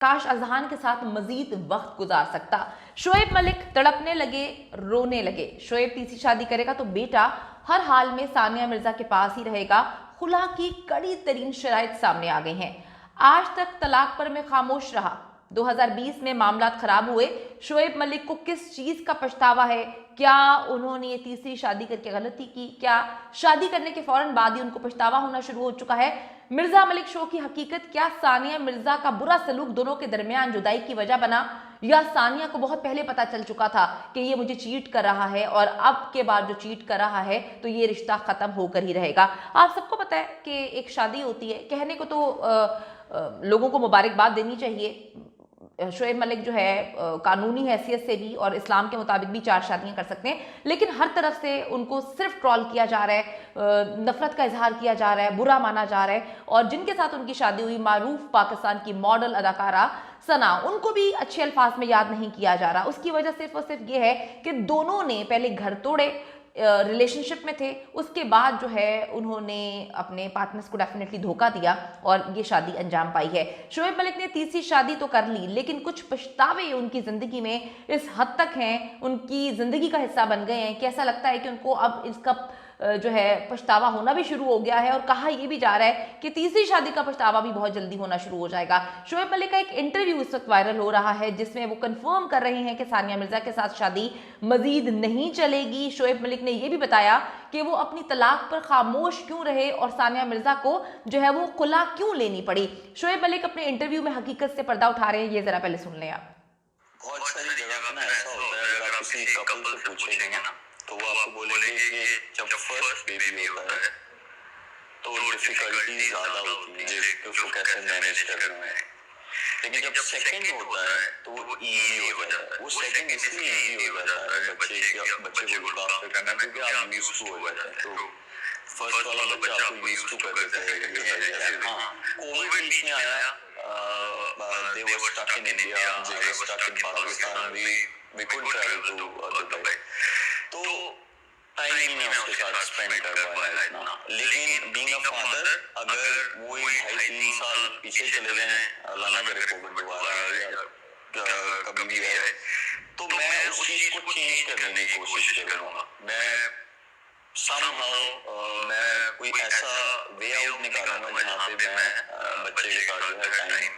काश अजहान के साथ मजीद वक्त गुजार सकता। शोएब मलिक तड़पने लगे, रोने लगे। शोएब तीसरी शादी करेगा तो बेटा हर हाल में सानिया मिर्जा के पास ही रहेगा। खुला की कड़ी तरीन शराइत सामने आ गई हैं। आज तक तलाक पर मैं खामोश रहा। 2020 में मामला खराब हुए। शोएब मलिक को किस चीज का पछतावा है? क्या उन्होंने ये तीसरी शादी करके गलती की? क्या शादी करने के फौरन बाद ही उनको पछतावा होना शुरू हो चुका है? मिर्जा मलिक शो की हकीकत क्या सानिया मिर्जा का बुरा सलूक दोनों के दरमियान जुदाई की वजह बना, या सानिया को बहुत पहले पता चल चुका था कि ये मुझे चीट कर रहा है और अब के बाद जो चीट कर रहा है तो ये रिश्ता खत्म होकर ही रहेगा? आप सबको पता है कि एक शादी होती है, कहने को तो लोगों को मुबारकबाद देनी चाहिए। शोएब मलिक जो है कानूनी हैसियत से भी और इस्लाम के मुताबिक भी 4 शादियां कर सकते हैं, लेकिन हर तरफ से उनको सिर्फ ट्रॉल किया जा रहा है, नफरत का इजहार किया जा रहा है, बुरा माना जा रहा है। और जिनके साथ उनकी शादी हुई, मारूफ पाकिस्तान की मॉडल अदाकारा सना, उनको भी अच्छे अल्फाज में याद नहीं किया जा रहा। उसकी वजह सिर्फ और सिर्फ ये है कि दोनों ने पहले घर तोड़े, रिलेशनशिप में थे, उसके बाद जो है उन्होंने अपने पार्टनर्स को डेफिनेटली धोखा दिया और ये शादी अंजाम पाई है। शोएब मलिक ने तीसरी शादी तो कर ली, लेकिन कुछ पछतावे उनकी जिंदगी में इस हद तक हैं, उनकी जिंदगी का हिस्सा बन गए हैं कि ऐसा लगता है कि उनको अब इसका जो है पछतावा होना भी शुरू हो गया है। और कहा यह भी जा रहा है कि तीसरी शादी का पछतावा भी बहुत जल्दी होना शुरू हो जाएगा। शोएब मलिक का एक इंटरव्यू इस वक्त वायरल हो रहा है जिसमें वो कंफर्म कर रहे हैं कि सानिया मिर्जा के साथ शादी मजीद नहीं चलेगी। शोएब मलिक ने यह भी बताया कि वो अपनी तलाक पर खामोश क्यों रहे और सानिया मिर्जा को जो है वो खुला क्यों लेनी पड़ी। शोएब मलिक अपने इंटरव्यू में हकीकत से पर्दा उठा रहे हैं, ये जरा पहले सुन लें आप। बहुत सारी जगह ना ऐसा होता है, अगर आप किसी कपल से पूछेंगे ना तो वो आपको बोलेंगे कि जब फर्स्ट बेबी होता है तो डिफिकल्टीज ज्यादा होती है कि उसको कैसे मैनेज करना है, लेकिन जब सेकंड होता है तो वो इजी हो जाता है। वो सेकंड इसलिए इजी हो जाता है बच्चे को लुक आफ्टर करना, क्योंकि आप यूज्ड टू हो जाते हैं। तो फर्स्ट वाला बच्चा आपको यूज्ड टू कर देता है। हाँ, कोविड बीच में आया, they were stuck in India, they were stuck in Pakistan, we couldn't travel to Dubai, तो टाइम ही मैं उसके साथ स्पेंड कर पाया इतना। लेकिन बीइंग अ फादर, अगर वो 2.5-3 साल पीछे चले जाएं, अल्लाह ना करे कोविड दोबारा या कभी भी आए, तो मैं उस चीज को चेंज करने की कोशिश करूंगा। मैं मैं कोई ऐसा वे आउट निकालूंगा जहाँ पे मैं बच्चे के साथ जो है टाइम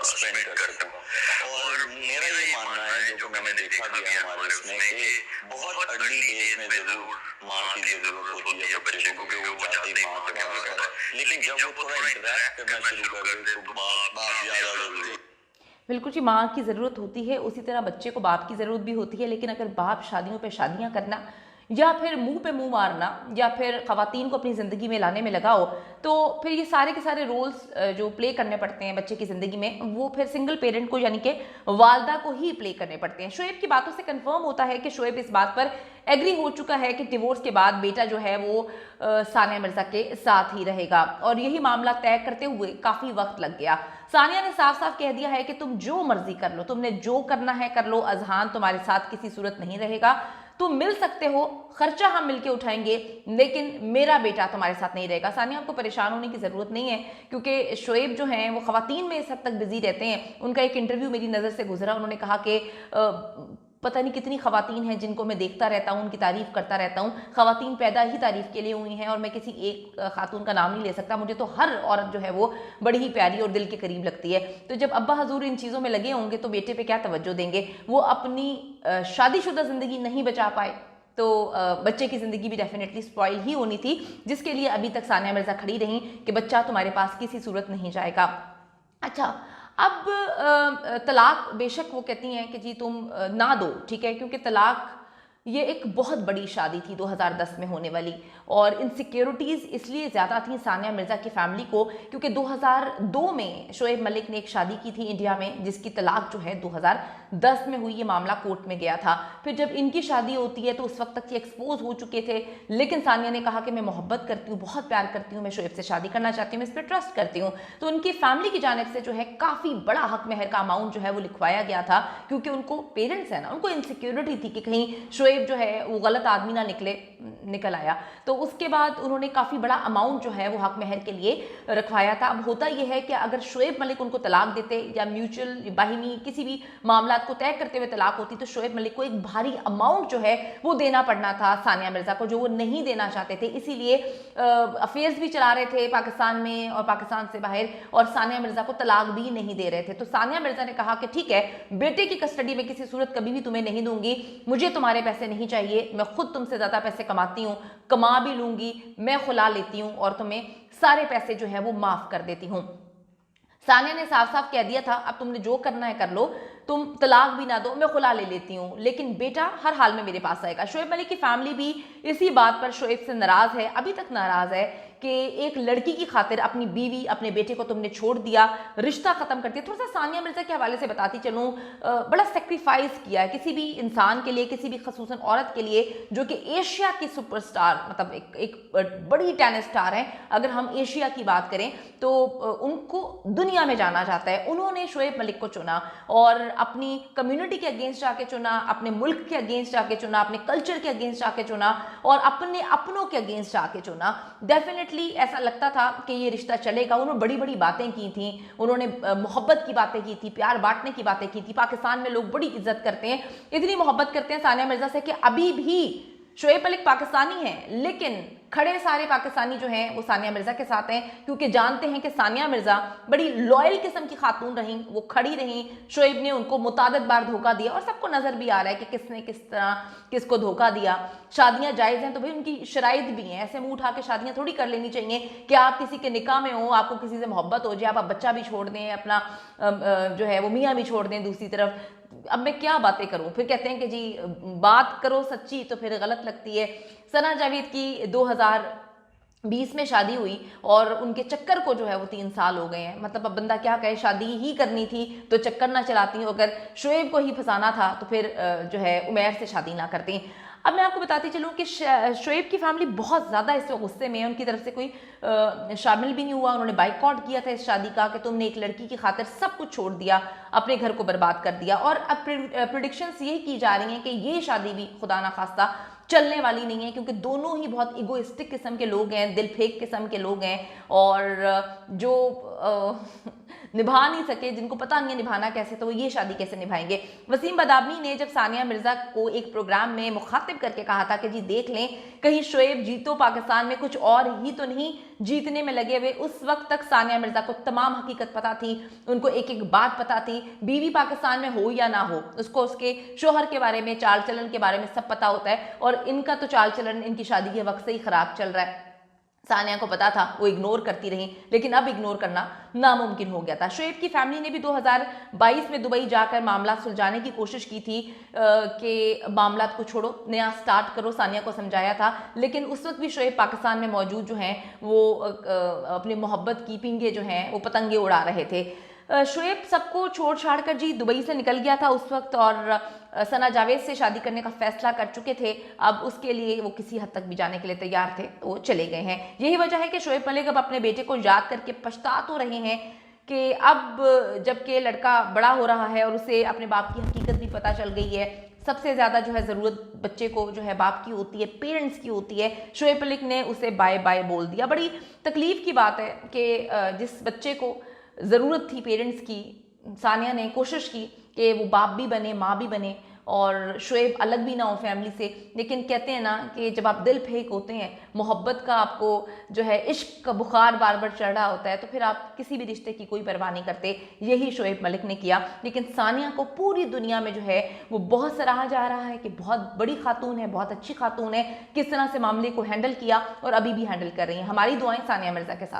स्पेंड कर सकूँ। और मेरा ये मानना है, जो मैंने देखा भी है हमारे इसमें, कि बहुत अर्ली एज में जरूर माँ की जरूरत होती है बच्चे को, क्योंकि वो चाहती है माँ के पास होता है, लेकिन जब वो थोड़ा इंटरेक्ट करना शुरू कर दे तो बाप ज्यादा जरूरी है। बिल्कुल जी, माँ की ज़रूरत होती है, उसी तरह बच्चे को बाप की ज़रूरत भी होती है। लेकिन अगर बाप शादियों पे शादियाँ करना या फिर मुंह पे मुंह मारना या फिर ख़वातीन को अपनी ज़िंदगी में लाने में लगाओ, तो फिर ये सारे के सारे रोल्स जो प्ले करने पड़ते हैं बच्चे की ज़िंदगी में, वो फिर सिंगल पेरेंट को यानी कि वालदा को ही प्ले करने पड़ते हैं। शोएब की बातों से कंफर्म होता है कि शोएब इस बात पर एग्री हो चुका है कि डिवोर्स के बाद बेटा जो है वो सानिया मिर्जा के साथ ही रहेगा, और यही मामला तय करते हुए काफ़ी वक्त लग गया। सानिया ने साफ साफ कह दिया है कि तुम जो मर्जी कर लो, तुमने जो करना है कर लो, अजहान तुम्हारे साथ किसी सूरत नहीं रहेगा, तुम मिल सकते हो, खर्चा हम मिलके उठाएंगे, लेकिन मेरा बेटा तुम्हारे साथ नहीं रहेगा। सानिया आपको परेशान होने की ज़रूरत नहीं है, क्योंकि शोएब जो हैं वो ख़वातीन में इस हद तक बिजी रहते हैं। उनका एक इंटरव्यू मेरी नज़र से गुजरा, उन्होंने कहा कि पता नहीं कितनी ख़वातीन हैं जिनको मैं देखता रहता हूँ, उनकी तारीफ़ करता रहता हूँ। ख़वातीन पैदा ही तारीफ़ के लिए हुई हैं और मैं किसी एक खातून का नाम नहीं ले सकता, मुझे तो हर औरत जो है वो बड़ी ही प्यारी और दिल के करीब लगती है। तो जब अब्बा हजूर इन चीज़ों में लगे होंगे तो बेटे पे क्या तवज्जो देंगे? वो अपनी शादीशुदा ज़िंदगी नहीं बचा पाए तो बच्चे की ज़िंदगी भी डेफिनेटली स्पॉइल ही होनी थी, जिसके लिए अभी तक सानिया मिर्ज़ा खड़ी रहीं कि बच्चा तुम्हारे पास किसी सूरत नहीं जाएगा। अच्छा, अब तलाक बेशक वो कहती हैं कि जी तुम ना दो, ठीक है, क्योंकि तलाक ये एक बहुत बड़ी शादी थी 2010 में होने वाली, और इनसिक्योरिटीज़ इसलिए ज़्यादा थी सानिया मिर्ज़ा की फैमिली को क्योंकि 2002 में शोएब मलिक ने एक शादी की थी इंडिया में, जिसकी तलाक जो है 2010 में हुई। ये मामला कोर्ट में गया था। फिर जब इनकी शादी होती है तो उस वक्त तक ये एक्सपोज हो चुके थे, लेकिन सानिया ने कहा कि मैं मोहब्बत करती हूँ, बहुत प्यार करती हूँ, मैं शोएब से शादी करना चाहती हूँ, मैं इस पर ट्रस्ट करती हूँ। तो उनकी फैमिली की जानिब से जो है काफ़ी बड़ा हक महर का अमाउंट जो है वो लिखवाया गया था, क्योंकि उनको पेरेंट्स है ना, उनको इनसिक्योरिटी थी कि कहीं शोएब शोएब जो है वो गलत आदमी ना निकल आया। तो उसके बाद उन्होंने काफ़ी बड़ा अमाउंट जो है वो हक महर के लिए रखवाया था। अब होता यह है कि अगर शोएब मलिक उनको तलाक देते या म्यूचुअल बाहिमी किसी भी मामला को तय करते हुए तलाक होती, तो शोएब मलिक को एक भारी अमाउंट जो है वो देना पड़ना था सानिया मिर्ज़ा को, जो वो नहीं देना चाहते थे। इसीलिए अफेयर्स भी चला रहे थे पाकिस्तान में और पाकिस्तान से बाहर, और सानिया मिर्ज़ा को तलाक भी नहीं दे रहे थे। तो सानिया मिर्ज़ा ने कहा कि ठीक है, बेटे की कस्टडी में किसी सूरत कभी भी तुम्हें नहीं दूंगी, मुझे तुम्हारे पैसे नहीं चाहिए, मैं खुद तुमसे ज़्यादा पैसे कमाती हूँ, कमा भी लूंगी, मैं खुला लेती हूँ और तुम्हें सारे पैसे जो है वो माफ़ कर देती हूँ। सानिया ने साफ साफ कह दिया था, अब तुमने जो करना है कर लो, तुम तलाक भी ना दो, मैं खुला ले लेती हूँ, लेकिन बेटा हर हाल में मेरे पास आएगा। शोएब मलिक की फैमिली भी इसी बात पर शोएब से नाराज़ है, अभी तक नाराज़ है कि एक लड़की की खातिर अपनी बीवी अपने बेटे को तुमने छोड़ दिया, रिश्ता ख़त्म कर दिया। थोड़ा सा सानिया मिर्ज़ा के हवाले से बताती चलूँ, बड़ा सेक्रीफाइस किया है किसी भी इंसान के लिए, किसी भी खसूसन औरत के लिए जो कि एशिया की सुपरस्टार, मतलब एक बड़ी टेनिस स्टार है। अगर हम एशिया की बात करें तो उनको दुनिया में जाना जाता है। उन्होंने शोएब मलिक को चुना और अपनी कम्युनिटी के अगेंस्ट जाके चुना, अपने मुल्क के अगेंस्ट जाके चुना, अपने कल्चर के अगेंस्ट जाके चुना और अपने अपनों के अगेंस्ट जाके चुना। डेफिनेटली ऐसा लगता था कि ये रिश्ता चलेगा। उन्होंने बड़ी बड़ी बातें की थी, उन्होंने मोहब्बत की बातें की थी, प्यार बांटने की बातें की थी। पाकिस्तान में लोग बड़ी इज्जत करते हैं, इतनी मोहब्बत करते हैं सानिया मिर्ज़ा से कि अभी भी शोएब मलिक पाकिस्तानी हैं, लेकिन खड़े सारे पाकिस्तानी जो हैं वो सानिया मिर्ज़ा के साथ हैं, क्योंकि जानते हैं कि सानिया मिर्ज़ा बड़ी लॉयल किस्म की खातून रहीं, वो खड़ी रहीं। शोएब ने उनको मुतादिद बार धोखा दिया और सबको नज़र भी आ रहा है कि किसने किस तरह किसको धोखा दिया। शादियां जायज़ हैं तो भाई उनकी शराइत भी हैं, ऐसे मुंह उठा के शादियां थोड़ी कर लेनी चाहिए कि आप किसी के निकाह में हो, आपको किसी से मोहब्बत हो जाए, आप बच्चा भी छोड़ दें, अपना जो है वो मियाँ भी छोड़ दें दूसरी तरफ। अब मैं क्या बातें करूं, फिर कहते हैं कि जी बात करो सच्ची तो फिर गलत लगती है। सना जावेद की 2020 में शादी हुई और उनके चक्कर को जो है वो 3 साल हो गए हैं। मतलब अब बंदा क्या कहे, शादी ही करनी थी तो चक्कर ना चलाती, अगर शोएब को ही फंसाना था तो फिर जो है उमैर से शादी ना करती। अब मैं आपको बताती चलूँ कि शोएब की फैमिली बहुत ज़्यादा इस गुस्से में है, उनकी तरफ से कोई शामिल भी नहीं हुआ। उन्होंने बाइकआउट किया था इस शादी का कि तुमने एक लड़की की खातिर सब कुछ छोड़ दिया, अपने घर को बर्बाद कर दिया। और अब प्रिडिक्शंस यही की जा रही हैं कि ये शादी भी खुदा ना खास्ता चलने वाली नहीं है, क्योंकि दोनों ही बहुत इगोइस्टिक किस्म के लोग हैं, दिल फेंक किस्म के लोग हैं और जो निभा नहीं सके, जिनको पता नहीं है निभाना कैसे, तो वो ये शादी कैसे निभाएंगे। वसीम बदामी ने जब सानिया मिर्ज़ा को एक प्रोग्राम में मुखातिब करके कहा था कि जी देख लें कहीं शोएब जीतो पाकिस्तान में कुछ और ही तो नहीं जीतने में लगे हुए, उस वक्त तक सानिया मिर्ज़ा को तमाम हकीकत पता थी, उनको एक एक बात पता थी। बीवी पाकिस्तान में हो या ना हो, उसको उसके शोहर के बारे में, चाल चलन के बारे में सब पता होता है। और इनका तो चाल चलन इनकी शादी के वक्त से ही ख़राब चल रहा है। सानिया को पता था, वो इग्नोर करती रही, लेकिन अब इग्नोर करना नामुमकिन हो गया था। शोएब की फैमिली ने भी 2022 में दुबई जाकर मामला सुलझाने की कोशिश की थी कि मामला को छोड़ो, नया स्टार्ट करो, सानिया को समझाया था। लेकिन उस वक्त भी शोएब पाकिस्तान में मौजूद जो हैं वो अपनी मोहब्बत की पिंगे जो हैं वो पतंगे उड़ा रहे थे। शोएब सबको छोड़ छाड़ कर जी दुबई से निकल गया था उस वक्त और सना जावेद से शादी करने का फैसला कर चुके थे। अब उसके लिए वो किसी हद तक भी जाने के लिए तैयार थे, वो चले गए हैं। यही वजह है कि शोएब मलिक अब अपने बेटे को याद करके पछता तो रहे हैं कि अब जबकि लड़का बड़ा हो रहा है और उसे अपने बाप की हकीकत भी पता चल गई है, सबसे ज़्यादा जो है ज़रूरत बच्चे को जो है बाप की होती है, पेरेंट्स की होती है। शोएब मलिक ने उसे बाय बाय बोल दिया। बड़ी तकलीफ़ की बात है कि जिस बच्चे को ज़रूरत थी पेरेंट्स की, सानिया ने कोशिश की कि वो बाप भी बने, माँ भी बने और शोएब अलग भी ना हो फैमिली से। लेकिन कहते हैं ना कि जब आप दिल फेंक होते हैं, मोहब्बत का आपको जो है इश्क का बुखार बार बार चढ़ रहा होता है, तो फिर आप किसी भी रिश्ते की कोई परवाह नहीं करते। यही शोएब मलिक ने किया। लेकिन सानिया को पूरी दुनिया में जो है वो बहुत सराहा जा रहा है कि बहुत बड़ी खातून है, बहुत अच्छी खातून है, किस तरह से मामले को हैंडल किया और अभी भी हैंडल कर रही हैं। हमारी दुआएं सानिया मिर्ज़ा के साथ।